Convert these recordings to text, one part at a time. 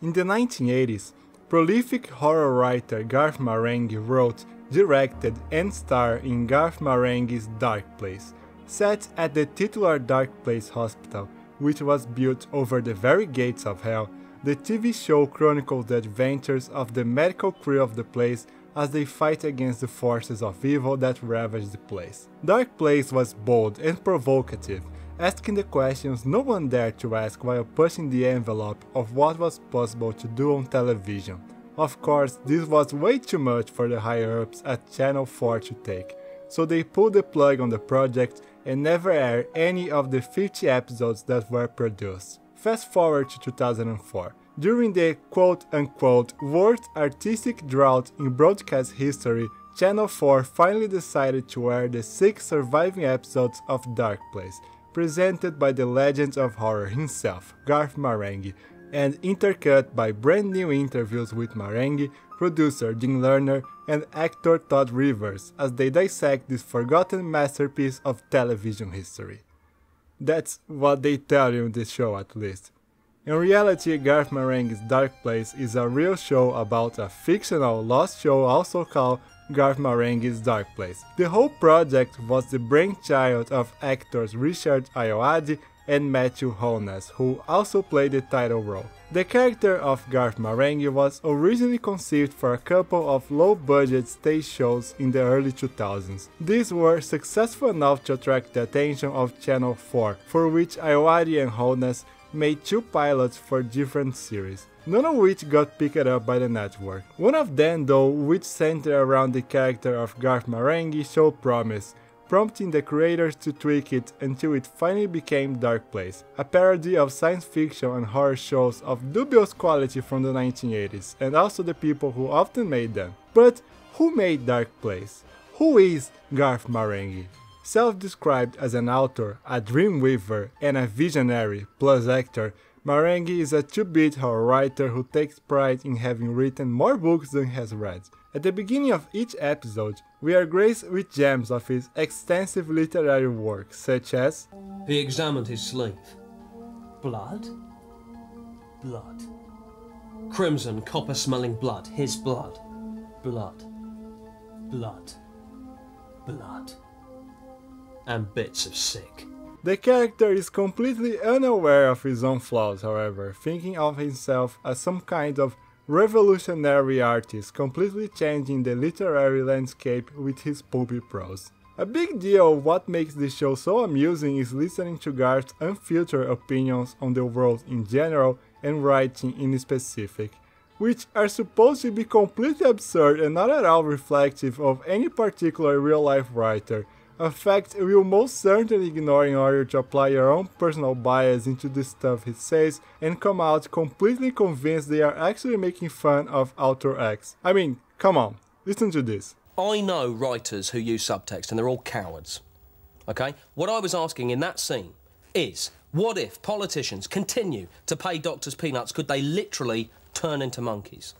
In the 1980s, prolific horror writer Garth Marenghi wrote, directed and starred in Garth Marenghi's Darkplace, set at the titular Darkplace Hospital, which was built over the very gates of hell. The TV show chronicles the adventures of the medical crew of the place as they fight against the forces of evil that ravage the place. Darkplace was bold and provocative, asking the questions no one dared to ask while pushing the envelope of what was possible to do on television. Of course, this was way too much for the higher-ups at Channel 4 to take, so they pulled the plug on the project and never aired any of the 50 episodes that were produced. Fast forward to 2004. During the quote-unquote worst artistic drought in broadcast history, Channel 4 finally decided to air the 6 surviving episodes of Darkplace, presented by the legend of horror himself, Garth Marenghi, and intercut by brand new interviews with Marenghi, producer Dean Lerner, and actor Todd Rivers as they dissect this forgotten masterpiece of television history. That's what they tell you in this show, at least. In reality, Garth Marenghi's Darkplace is a real show about a fictional lost show also called Garth Marenghi's Darkplace. The whole project was the brainchild of actors Richard Ayoade and Matthew Holness, who also played the title role. The character of Garth Marenghi was originally conceived for a couple of low-budget stage shows in the early 2000s. These were successful enough to attract the attention of Channel 4, for which Ayoade and Holness made 2 pilots for different series, none of which got picked up by the network. One of them, though, which centered around the character of Garth Marenghi, showed promise, prompting the creators to tweak it until it finally became Darkplace, a parody of science fiction and horror shows of dubious quality from the 1980s, and also the people who often made them. But who made Darkplace? Who is Garth Marenghi? Self-described as an author, a dreamweaver, and a visionary, plus actor, Marenghi is a 2-bit horror writer who takes pride in having written more books than he has read. At the beginning of each episode, we are graced with gems of his extensive literary work, such as He examined his sleeve. Blood? Blood. Crimson, copper-smelling blood. His blood. Blood. Blood. Blood. And bits of sick. The character is completely unaware of his own flaws, however, thinking of himself as some kind of revolutionary artist, completely changing the literary landscape with his pulpy prose. A big deal of what makes this show so amusing is listening to Garth's unfiltered opinions on the world in general and writing in specific, which are supposed to be completely absurd and not at all reflective of any particular real-life writer, a fact we will most certainly ignore in order to apply your own personal bias into the stuff he says and come out completely convinced they are actually making fun of author X. I mean, come on, listen to this. I know writers who use subtext and they're all cowards, okay? What I was asking in that scene is, what if politicians continue to pay doctors peanuts? Could they literally turn into monkeys?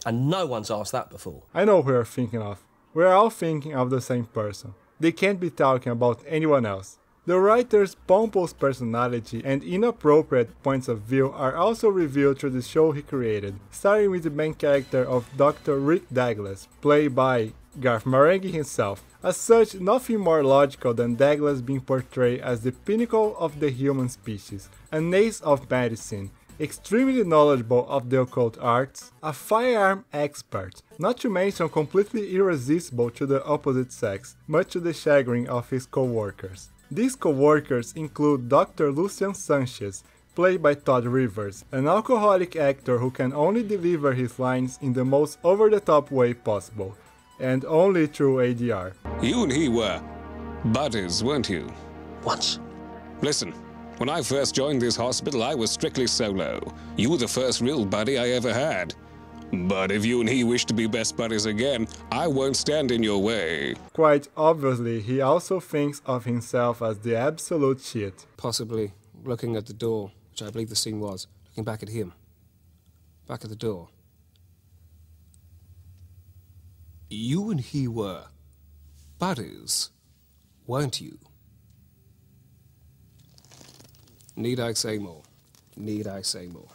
And no one's asked that before. I know who you're thinking of. We're all thinking of the same person. They can't be talking about anyone else. The writer's pompous personality and inappropriate points of view are also revealed through the show he created, starting with the main character of Dr. Rick Douglas, played by Garth Marenghi himself. As such, nothing more logical than Douglas being portrayed as the pinnacle of the human species, an ace of medicine, extremely knowledgeable of the occult arts, a firearm expert, not to mention completely irresistible to the opposite sex, much to the chagrin of his co-workers. These co-workers include Dr. Lucian Sanchez, played by Todd Rivers, an alcoholic actor who can only deliver his lines in the most over-the-top way possible, and only through ADR. You and he were buddies, weren't you? Once. Listen. When I first joined this hospital, I was strictly solo. You were the first real buddy I ever had. But if you and he wish to be best buddies again, I won't stand in your way. Quite obviously, he also thinks of himself as the absolute shit. Possibly looking at the door, which I believe the scene was, looking back at him. Back at the door. You and he were buddies, weren't you? Need I say more? Need I say more?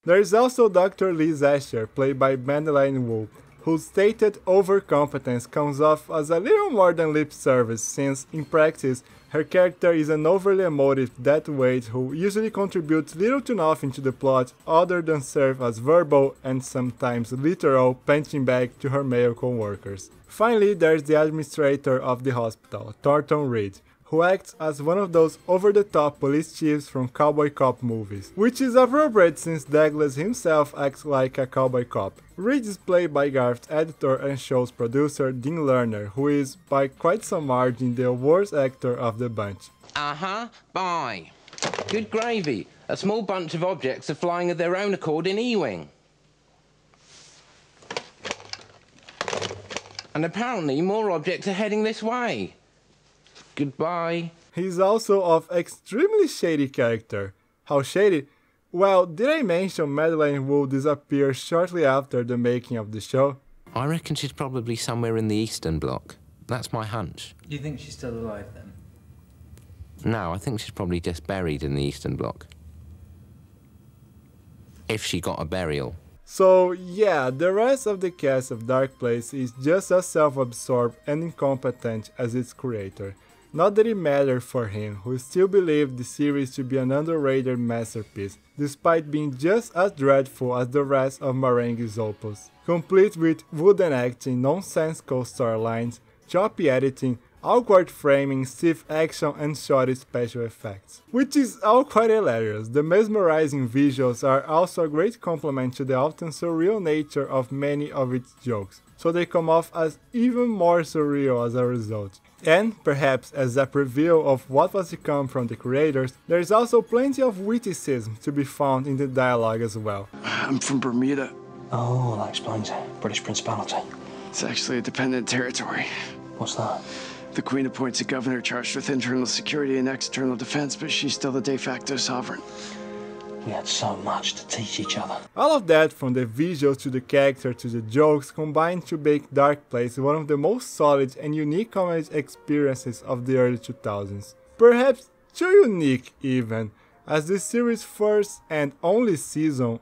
There is also Dr. Liz Asher, played by Madeline Wu, whose stated overcompetence comes off as a little more than lip service, since, in practice, her character is an overly emotive deadweight who usually contributes little to nothing to the plot other than serve as verbal and sometimes literal punching bag to her male co-workers. Finally, there's the administrator of the hospital, Thornton Reed, who acts as one of those over-the-top police chiefs from cowboy cop movies, which is appropriate since Douglas himself acts like a cowboy cop. Reed is played by Garth's editor and show's producer Dean Lerner, who is, by quite some margin, the worst actor of the bunch. Bye. Good gravy. A small bunch of objects are flying of their own accord in E-Wing. And apparently more objects are heading this way. Goodbye. He's also of extremely shady character. How shady? Well, did I mention Madeline Wu disappeared shortly after the making of the show? I reckon she's probably somewhere in the Eastern Bloc. That's my hunch. Do you think she's still alive then? No, I think she's probably just buried in the Eastern Bloc. If she got a burial. So yeah, the rest of the cast of Darkplace is just as self-absorbed and incompetent as its creator. Not that it mattered for him, who still believed the series to be an underrated masterpiece, despite being just as dreadful as the rest of Marenghi's opus. Complete with wooden acting, nonsensical storylines, choppy editing, awkward framing, stiff action and shoddy special effects. Which is all quite hilarious. The mesmerizing visuals are also a great complement to the often surreal nature of many of its jokes, so they come off as even more surreal as a result. And, perhaps as a preview of what was to come from the creators, there is also plenty of witticism to be found in the dialogue as well. I'm from Bermuda. Oh, that explains it. British Principality. It's actually a dependent territory. What's that? The Queen appoints a governor charged with internal security and external defense, but she's still the de facto sovereign. We had so much to teach each other. All of that, from the visuals to the character to the jokes, combined to make Darkplace one of the most solid and unique comedy experiences of the early 2000s. Perhaps too unique even, as the series' first and only series,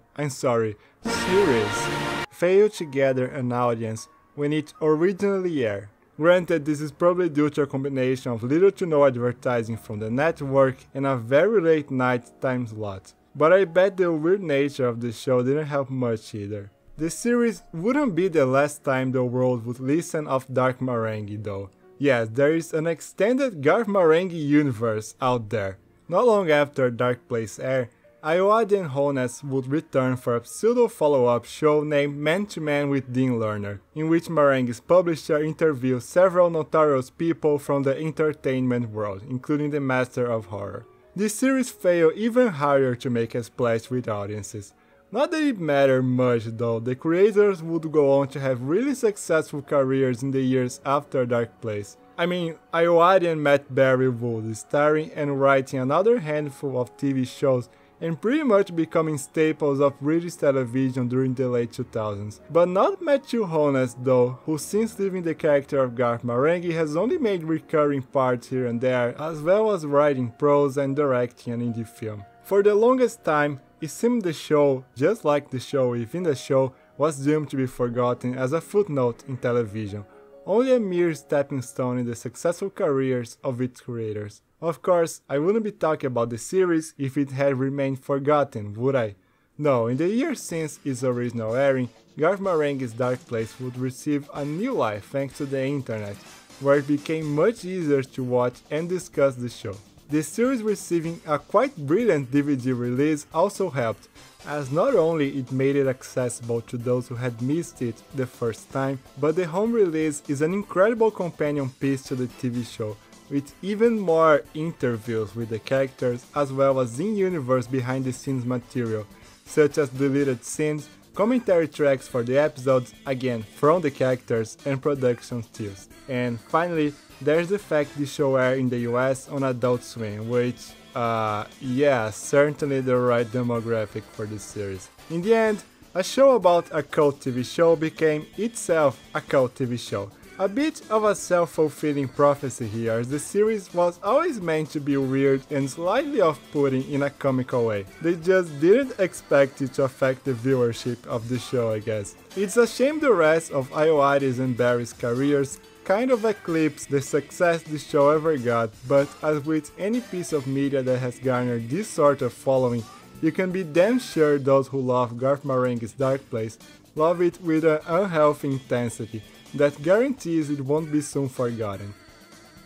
failed to gather an audience when it originally aired. Granted, this is probably due to a combination of little to no advertising from the network and a very late night time slot. But I bet the weird nature of the show didn't help much either. The series wouldn't be the last time the world would listen of Dark Marenghi though. Yes, there is an extended Garth Marenghi universe out there. Not long after Darkplace aired, Ayoade and Holness would return for a pseudo follow-up show named Man to Man with Dean Lerner, in which Marenghi's publisher interviews several notorious people from the entertainment world, including the Master of Horror. This series failed even harder to make a splash with audiences. Not that it mattered much though, the creators would go on to have really successful careers in the years after Darkplace. I mean, Ayoade and Matt Berry would, starring and writing another handful of TV shows and pretty much becoming staples of British television during the late 2000s. But not Matthew Holness though, who since leaving the character of Garth Marenghi has only made recurring parts here and there, as well as writing prose and directing an indie film. For the longest time, it seemed the show, just like the show within the show, was doomed to be forgotten as a footnote in television, only a mere stepping stone in the successful careers of its creators. Of course, I wouldn't be talking about the series if it had remained forgotten, would I? No, in the years since its original airing, Garth Marenghi's Darkplace would receive a new life thanks to the internet, where it became much easier to watch and discuss the show. The series receiving a quite brilliant DVD release also helped, as not only it made it accessible to those who had missed it the first time, but the home release is an incredible companion piece to the TV show, with even more interviews with the characters as well as in-universe behind-the-scenes material, such as deleted scenes, commentary tracks for the episodes, again from the characters, and production stills. And finally, there's the fact the show aired in the US on Adult Swim, which, yeah, certainly the right demographic for the series. In the end, a show about a cult TV show became itself a cult TV show, A bit of a self-fulfilling prophecy here, as the series was always meant to be weird and slightly off-putting in a comical way. They just didn't expect it to affect the viewership of the show, I guess. It's a shame the rest of Ayoade's and Berry's careers kind of eclipsed the success the show ever got, but as with any piece of media that has garnered this sort of following, you can be damn sure those who love Garth Marenghi's Dark Place love it with an unhealthy intensity that guarantees it won't be soon forgotten.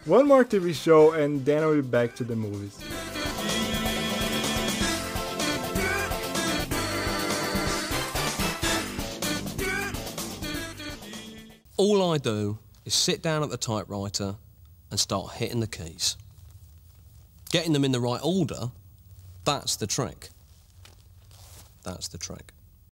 One more TV show and then I'll be back to the movies. All I do is sit down at the typewriter and start hitting the keys. Getting them in the right order, that's the trick. That's the trick.